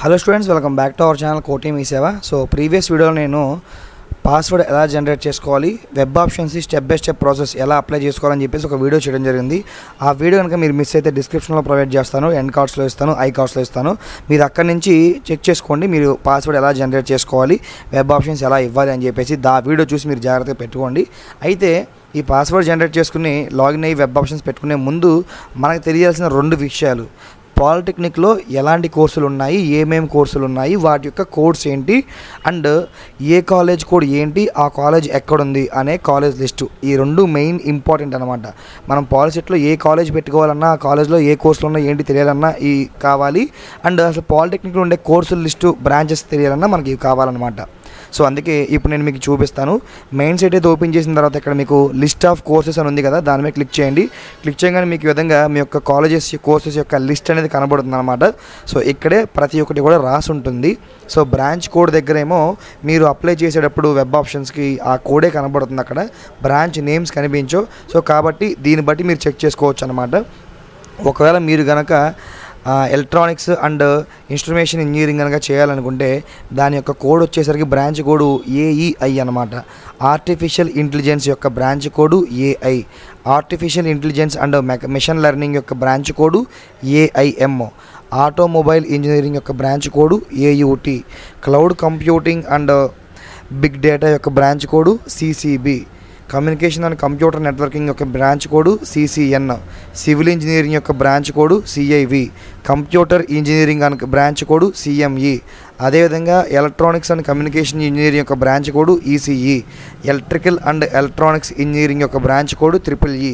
Hello students, welcome back to our channel కోటి మీ సేవ. So previous వీడియోలో నేను పాస్వర్డ్ ఎలా జనరేట్ చేసుకోవాలి, web options step by step process ఎలా అప్లై చేసుకోవాలని చెప్పేసి ఒక వీడియో చేయడం జరిగింది. ఆ వీడియో కనుక మీరు మిస్ అయితే డిస్క్రిప్షన్లో ప్రొవైడ్ చేస్తాను, ఎండ్ కార్డ్స్లో ఇస్తాను, ఐ కార్డ్స్లో ఇస్తాను. మీరు అక్కడి నుంచి చెక్ చేసుకోండి మీరు పాస్వర్డ్ ఎలా జనరేట్ చేసుకోవాలి, వెబ్ ఆప్షన్స్ ఎలా ఇవ్వాలి అని చెప్పేసి ఆ వీడియో చూసి మీరు జాగ్రత్తగా పెట్టుకోండి. అయితే ఈ పాస్వర్డ్ జనరేట్ చేసుకుని లాగిన్ అయ్యి వెబ్ ఆప్షన్స్ పెట్టుకునే ముందు మనకు తెలియాల్సిన రెండు విషయాలు: పాలిటెక్నిక్లో ఎలాంటి కోర్సులు ఉన్నాయి, ఏమేమి కోర్సులు ఉన్నాయి, వాటి యొక్క కోడ్స్ ఏంటి, అండ్ ఏ కాలేజ్ కోడ్ ఏంటి, ఆ కాలేజ్ ఎక్కడుంది అనే కాలేజ్ లిస్టు. ఈ రెండు మెయిన్ ఇంపార్టెంట్ అనమాట. మనం పాలిసెట్లో ఏ కాలేజ్ పెట్టుకోవాలన్నా, ఆ కాలేజ్లో ఏ కోర్సులు ఉన్నాయి ఏంటి తెలియాలన్నా ఈ కావాలి. అండ్ అసలు పాలిటెక్నిక్లో ఉండే కోర్సుల లిస్టు, బ్రాంచెస్ తెలియాలన్నా మనకి ఇవి కావాలన్నమాట. సో అందుకే ఇప్పుడు నేను మీకు చూపిస్తాను. మెయిన్ సైట్ అయితే ఓపెన్ చేసిన తర్వాత ఇక్కడ మీకు లిస్ట్ ఆఫ్ కోర్సెస్ అని ఉంది కదా, దాని మీద క్లిక్ చేయండి. క్లిక్ చేయగానే మీకు ఈ విధంగా మీ యొక్క కాలేజెస్ కోర్సెస్ యొక్క లిస్ట్ అనేది కనబడుతుంది అనమాట. సో ఇక్కడే ప్రతి ఒక్కటి కూడా రాసి ఉంటుంది. సో బ్రాంచ్ కోడ్ దగ్గర ఏమో మీరు అప్లై చేసేటప్పుడు వెబ్ ఆప్షన్స్కి ఆ కోడే కనబడుతుంది, అక్కడ బ్రాంచ్ నేమ్స్ కనిపించవు. సో కాబట్టి దీన్ని బట్టి మీరు చెక్ చేసుకోవచ్చు అనమాట. ఒకవేళ మీరు కనుక ఎలక్ట్రానిక్స్ అండ్ ఇన్స్ట్రుమేషన్ ఇంజనీరింగ్ కనుక చేయాలనుకుంటే దాని యొక్క కోడ్ వచ్చేసరికి బ్రాంచ్ కోడ్ ఏఈఐ అనమాట. ఆర్టిఫిషియల్ ఇంటెలిజెన్స్ యొక్క branch code AI, artificial intelligence and machine learning యొక్క branch code AIM, automobile engineering యొక్క branch code AUT, cloud computing and big data యొక్క branch code CCB, communication and computer networking యొక్క branch code CCN, civil engineering యొక్క branch code CIV, computer engineering and branch code CME, అదేవిధంగా electronics and communication engineering యొక్క branch code ECE, electrical and electronics engineering యొక్క branch code triple E,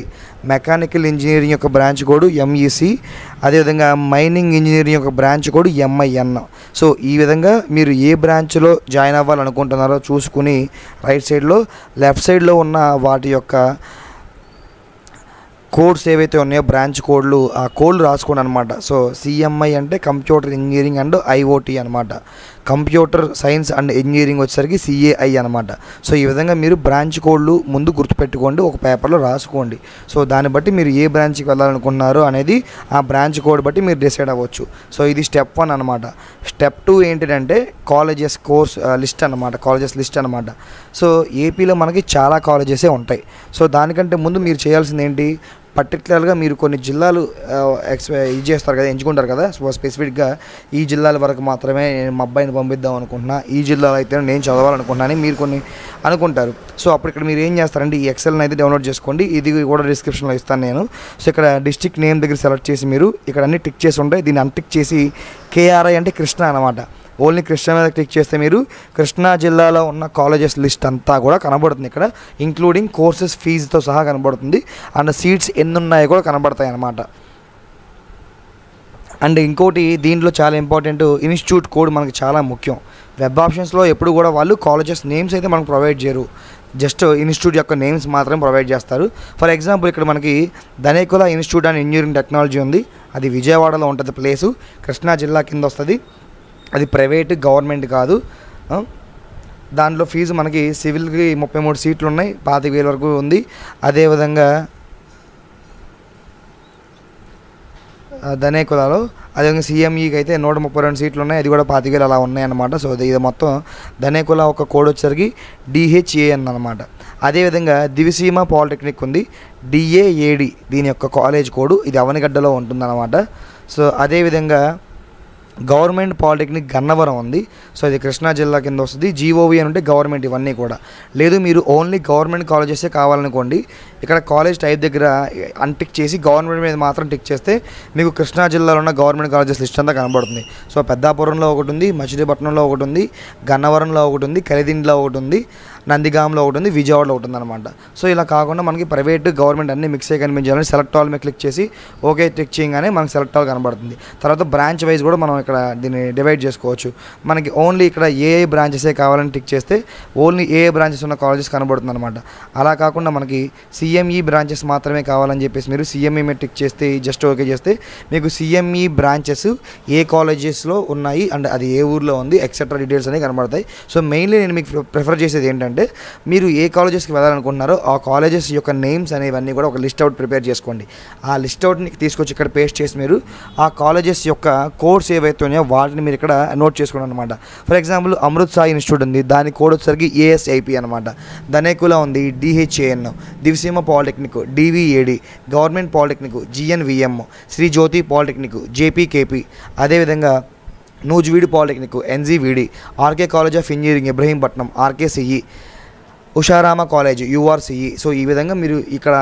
mechanical engineering యొక్క branch code MEC, అదేవిధంగా mining engineering యొక్క branch code MIN. So ఈ విధంగా మీరు ఏ బ్రాంచ్లో జాయిన్ అవ్వాలనుకుంటున్నారో చూసుకుని రైట్ సైడ్లో, లెఫ్ట్ సైడ్లో ఉన్న వాటి యొక్క కోడ్స్ ఏవైతే ఉన్నాయో బ్రాంచ్ కోడ్లు, ఆ కోడ్లు రాసుకోండి అనమాట. సో సిఎంఐ అంటే కంప్యూటర్ ఇంజనీరింగ్ అండ్ ఐఓటీ అనమాట. కంప్యూటర్ సైన్స్ అండ్ ఇంజనీరింగ్ వచ్చేసరికి సిఏఐ అనమాట. సో ఈ విధంగా మీరు బ్రాంచ్ కోడ్లు ముందు గుర్తుపెట్టుకోండి, ఒక పేపర్లో రాసుకోండి. సో దాన్ని బట్టి మీరు ఏ బ్రాంచ్కి వెళ్ళాలనుకున్నారో అనేది ఆ బ్రాంచ్ కోడ్ బట్టి మీరు డిసైడ్ అవ్వచ్చు. సో ఇది స్టెప్ 1 అనమాట. స్టెప్ 2 ఏంటిదంటే కాలేజెస్ కోర్స్ లిస్ట్ అనమాట, కాలేజెస్ లిస్ట్ అనమాట. సో ఏపీలో మనకి చాలా కాలేజెసే ఉంటాయి. సో దానికంటే ముందు మీరు చేయాల్సింది ఏంటి, పర్టికులర్గా మీరు కొన్ని జిల్లాలు ఇది చేస్తారు కదా, ఎంచుకుంటారు కదా. సో స్పెసిఫిక్గా ఈ జిల్లాల వరకు మాత్రమే నేను మా అబ్బాయిని పంపిద్దాం అనుకుంటున్నా, ఈ జిల్లాలో అయితే నేను చదవాలనుకుంటున్నాను మీరు కొన్ని అనుకుంటారు. సో అప్పుడు ఇక్కడ మీరు ఏం చేస్తారంటే ఈ ఎక్సెల్ని అయితే డౌన్లోడ్ చేసుకోండి. ఇది కూడా డిస్క్రిప్షన్లో ఇస్తాను నేను. సో ఇక్కడ డిస్ట్రిక్ట్ నేమ్ దగ్గర సెలెక్ట్ చేసి మీరు ఇక్కడ అన్ని టిక్ చేసి ఉంటాయి, దీన్ని అన్టిక్ చేసి కేఆర్ఐ అంటే కృష్ణ అనమాట. ఓన్లీ కృష్ణ మీద క్లిక్ చేస్తే మీరు కృష్ణా జిల్లాలో ఉన్న కాలేజెస్ లిస్ట్ అంతా కూడా కనబడుతుంది ఇక్కడ, ఇంక్లూడింగ్ కోర్సెస్ ఫీజుతో సహా కనబడుతుంది. అండ్ సీట్స్ ఎన్ని ఉన్నాయో కూడా కనబడతాయి అన్నమాట. అండ్ ఇంకోటి దీంట్లో చాలా ఇంపార్టెంట్, ఇన్స్టిట్యూట్ కోడ్ మనకి చాలా ముఖ్యం. వెబ్ ఆప్షన్స్లో ఎప్పుడు కూడా వాళ్ళు కాలేజెస్ నేమ్స్ అయితే మనకు ప్రొవైడ్ చేయరు, జస్ట్ ఇన్స్టిట్యూట్ యొక్క నేమ్స్ మాత్రమే ప్రొవైడ్ చేస్తారు. ఫర్ ఎగ్జాంపుల్ ఇక్కడ మనకి Dhanekula institute and engineering technology ఉంది, అది విజయవాడలో ఉంటుంది ప్లేసు, కృష్ణా జిల్లా కింద వస్తుంది. అది ప్రైవేట్, గవర్నమెంట్ కాదు. దాంట్లో ఫీజు మనకి సివిల్కి 33 సీట్లు ఉన్నాయి, 25,000 వరకు ఉంది. అదేవిధంగా ధనేకులలో అదేవిధంగా సిఎంఈకి అయితే 132 సీట్లు ఉన్నాయి, అది కూడా 25,000 అలా ఉన్నాయన్నమాట. సో ఇది మొత్తం ధనేకుల ఒక కోడ్ వచ్చేసరికి డిహెచ్ఏఎన్ అనమాట. అదేవిధంగా దివిసీమ పాలిటెక్నిక్ ఉంది, డిఏఏడి, దీని యొక్క కాలేజ్ కోడ్, ఇది అవనిగడ్డలో ఉంటుందన్నమాట. సో అదేవిధంగా గవర్నమెంట్ పాలిటెక్నిక్ గన్నవరం ఉంది, సో ఇది కృష్ణా జిల్లా కింద వస్తుంది. జీఓవి అని ఉంటే గవర్నమెంట్, ఇవన్నీ కూడా. లేదు మీరు ఓన్లీ గవర్నమెంట్ కాలేజెసే కావాలనుకోండి, ఇక్కడ కాలేజ్ టైప్ దగ్గర అన్టిక్ చేసి గవర్నమెంట్ మీద మాత్రం టిక్ చేస్తే మీకు కృష్ణా జిల్లాలో ఉన్న గవర్నమెంట్ కాలేజెస్ లిస్ట్ అంతా కనబడుతుంది. సో పెద్దాపురంలో ఒకటి ఉంది, మచిలీపట్నంలో ఒకటి ఉంది, గన్నవరంలో ఒకటి ఉంది, కలిదిండ్లో ఒకటి ఉంది, నందిగాంలో ఒకటి ఉంది, విజయవాడలో ఒకటి ఉందన్నమాట. సో ఇలా కాకుండా మనకి ప్రైవేట్, గవర్నమెంట్ అన్నీ మిక్స్ అయ్యి కనిపించాలని సెలెక్ట్ ఆల్ మీద క్లిక్ చేసి ఓకే క్లిక్ చేయగానే మనకి సెలెక్ట్ ఆల్ కనబడుతుంది. తర్వాత బ్రాంచ్ వైజ్ కూడా మనం ఇక్కడ దీన్ని డివైడ్ చేసుకోవచ్చు. మనకి ఓన్లీ ఇక్కడ ఏ బ్రాంచెసే కావాలని టిక్ చేస్తే ఓన్లీ ఏ బ్రాంచెస్ ఉన్న కాలేజెస్ కనబడుతుంది అనమాట. అలా కాకుండా మనకి సిఎంఈ బ్రాంచెస్ మాత్రమే కావాలని చెప్పేసి మీరు సిఎంఈ మీద టిక్ చేస్తే, జస్ట్ ఓకే చేస్తే మీకు సిఎంఈ బ్రాంచెస్ ఏ కాలేజెస్లో ఉన్నాయి అండ్ అది ఏ ఊర్లో ఉంది ఎక్సెట్రా డీటెయిల్స్ అనేవి కనబడతాయి. సో మెయిన్లీ నేను మీకు ప్రిఫర్ చేసేది ఏంటంటే ఏంటంటే మీరు ఏ కాలేజెస్కి వెళ్ళాలనుకుంటున్నారో ఆ కాలేజెస్ యొక్క నేమ్స్ అనేవన్నీ కూడా ఒక లిస్ట్ అవుట్ ప్రిపేర్ చేసుకోండి. ఆ లిస్ట్ అవుట్ని తీసుకొచ్చి ఇక్కడ పేస్ట్ చేసి మీరు ఆ కాలేజెస్ యొక్క కోడ్స్ ఏవైతే ఉన్నాయో వాటిని మీరు ఇక్కడ నోట్ చేసుకోండి అనమాట. For example Amrit Sai institute ఉంది, దాని కోడ్ వచ్చేసరికి ASIP అనమాట. ధనేకుల ఉంది DHAN, Diviseema polytechnic DVAD, government polytechnic GNVM, Sri Jyothi polytechnic JPKP, అదేవిధంగా Nuzvid polytechnic NGVD, RK college of engineering Ibrahimpatnam RKCE, Usharama college URCE. So ఈ విధంగా మీరు ఇక్కడ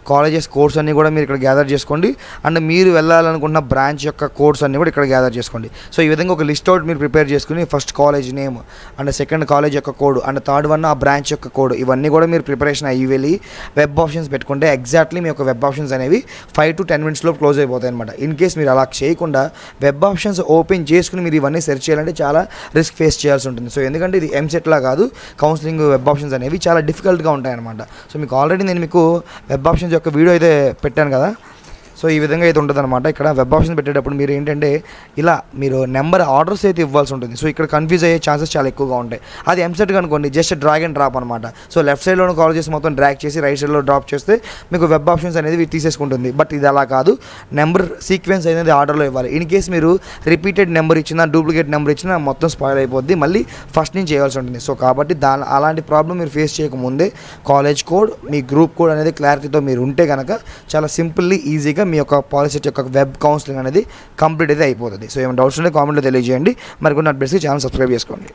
కాలేజెస్ కోర్స్ అన్నీ కూడా మీరు ఇక్కడ గ్యాదర్ చేసుకోండి. అండ్ మీరు వెళ్ళాలనుకున్న బ్రాంచ్ యొక్క కోర్స్ అన్నీ కూడా ఇక్కడ గ్యాదర్ చేసుకోండి. సో ఈ విధంగా ఒక లిస్ట్ అవుట్ మీరు ప్రిపేర్ చేసుకుని first college name and second college యొక్క కోడ్ అండ్ థర్డ్ వన్ ఆ బ్రాంచ్ యొక్క కోడ్ ఇవన్నీ కూడా మీరు ప్రిపరేషన్ అయ్యి వెళ్ళి వెబ్ ఆప్షన్స్ పెట్టుకుంటే ఎగ్జాక్ట్లీ మీ యొక్క వెబ్ ఆప్షన్స్ అనేవి 5 to 10 minutes క్లోజ్ అయిపోతాయి అనమాట. ఇన్ కేస్ మీరు అలా చేయకుండా వెబ్ ఆప్షన్స్ ఓపెన్ చేసుకుని మీరు ఇవన్నీ సెర్చ్ చేయాలంటే చాలా రిస్క్ ఫేస్ చేయాల్సి ఉంటుంది. సో ఎందుకంటే ఇది ఎంసెట్లా కాదు, కౌన్సిలింగ్ వెబ్ ఆప్షన్స్ అనేవి చాలా డిఫికల్ట్గా ఉంటాయన్నమాట. సో మీకు ఆల్రెడీ నేను మీకు వెబ్ ఆప్షన్స్ యొక్క వీడియో అయితే పెట్టాను కదా. సో ఈ విధంగా అయితే ఉంటుంది అనమాట. ఇక్కడ వెబ్ ఆప్షన్ పెట్టేటప్పుడు మీరు ఏంటంటే ఇలా మీరు నెంబర్ ఆర్డర్స్ అయితే ఇవ్వాల్సి ఉంటుంది. సో ఇక్కడ కన్ఫ్యూజ్ అయ్యే ఛాన్సెస్ చాలా ఎక్కువగా ఉంటాయి. అది ఎంసెట్ అనుకోండి జస్ట్ డ్రాగ్ అండ్ డ్రాప్ అనమాట. సో లెఫ్ట్ సైడ్లో కాలేజెస్ మొత్తం డ్రాగ్ చేసి రైట్ సైడ్లో డ్రాప్ చేస్తే మీకు వెబ్ ఆప్షన్స్ అనేది తీసేసుకుంటుంది. బట్ ఇది అలా కాదు, నెంబర్ సీక్వెన్స్ అనేది ఆర్డర్లో ఇవ్వాలి. ఇన్ కేస్ మీరు రిపీటెడ్ నెంబర్ ఇచ్చినా డూప్లికేట్ నెంబర్ ఇచ్చినా మొత్తం స్పాయిల్ అయిపోద్ది, మళ్ళీ ఫస్ట్ నుంచి చేయాల్సి ఉంటుంది. సో కాబట్టి అలాంటి ప్రాబ్లం మీరు ఫేస్ చేయకముందే కాలేజ్ కోడ్ మీ గ్రూప్ కోడ్ అనేది క్లారిటీతో మీరు ఉంటే కనుక చాలా సింపుల్లీ ఈజీగా మీ యొక్క పాలిసెట్ యొక్క వెబ్ కౌన్సిలింగ్ అనేది కంప్లీట్ అయితే అయిపోతుంది. సో ఏమైనా డౌట్స్ ఉంటే కామెంట్లో తెలియజేయండి. మరికొన్ని అప్డేట్స్కి ఛానల్ సబ్స్క్రైబ్ చేసుకోండి.